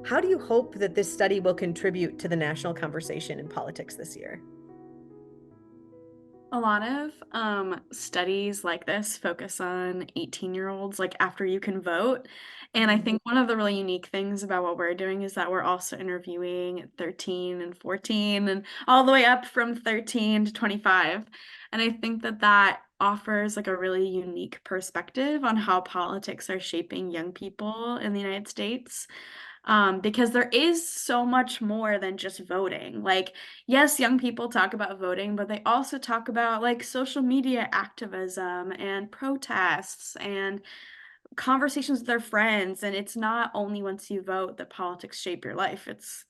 How do you hope that this study will contribute to the national conversation in politics this year? A lot of studies like this focus on 18-year-olds, like after you can vote. And I Mhm. think one of the really unique things about what we're doing is that we're also interviewing 13 and 14 and all the way up from 13 to 25. And I think that that offers like a really unique perspective on how politics are shaping young people in the United States. Because there is so much more than just voting. Like, yes, young people talk about voting, but they also talk about like social media activism and protests and conversations with their friends. And it's not only once you vote that politics shape your life. It's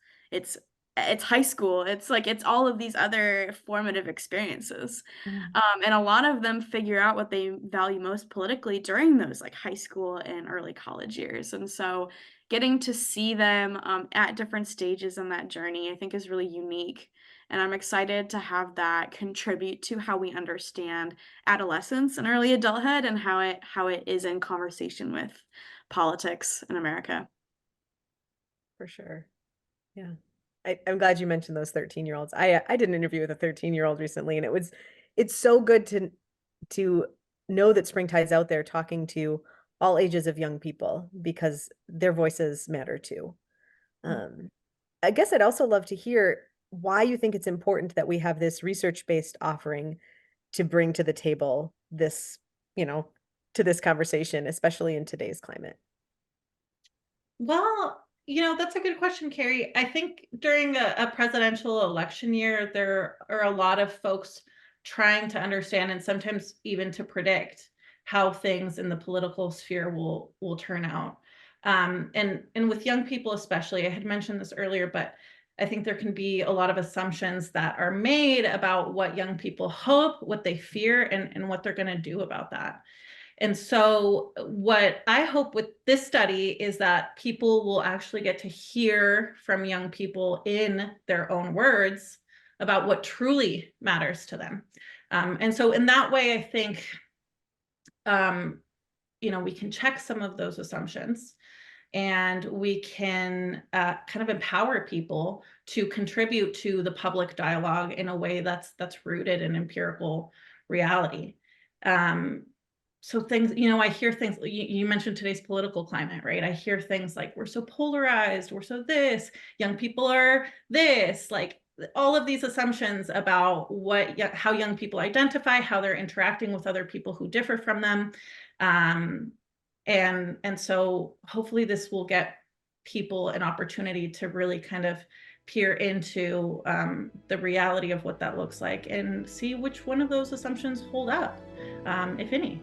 it's high school. It's like it's all of these other formative experiences. Mm. And a lot of them figure out what they value most politically during those like high school and early college years. And so getting to see them at different stages in that journey, I think is really unique. And I'm excited to have that contribute to how we understand adolescence and early adulthood and how it is in conversation with politics in America. For sure. Yeah. I'm glad you mentioned those 13-year-olds. I did an interview with a 13-year-old recently, and it's so good to know that Spring Tide's out there talking to all ages of young people because their voices matter too. Um, I guess I'd also love to hear why you think it's important that we have this research-based offering to bring to the table this, you know, to this conversation, especially in today's climate. Well, that's a good question, Carrie. I think during a presidential election year, there are a lot of folks trying to understand and sometimes even to predict how things in the political sphere will turn out. And with young people especially, I had mentioned this earlier, but I think there can be a lot of assumptions that are made about what young people hope, what they fear, and what they're going to do about that. And so, what I hope with this study is that people will actually get to hear from young people in their own words about what truly matters to them. And so, in that way, I think um, we can check some of those assumptions, and we can kind of empower people to contribute to the public dialogue in a way that's rooted in empirical reality. Um, so things, I hear things, you mentioned today's political climate, right? I hear things like, we're so polarized, we're so this, young people are this, like all of these assumptions about how young people identify, how they're interacting with other people who differ from them. Um, and so hopefully this will get people an opportunity to really kind of peer into the reality of what that looks like and see which one of those assumptions hold up, if any.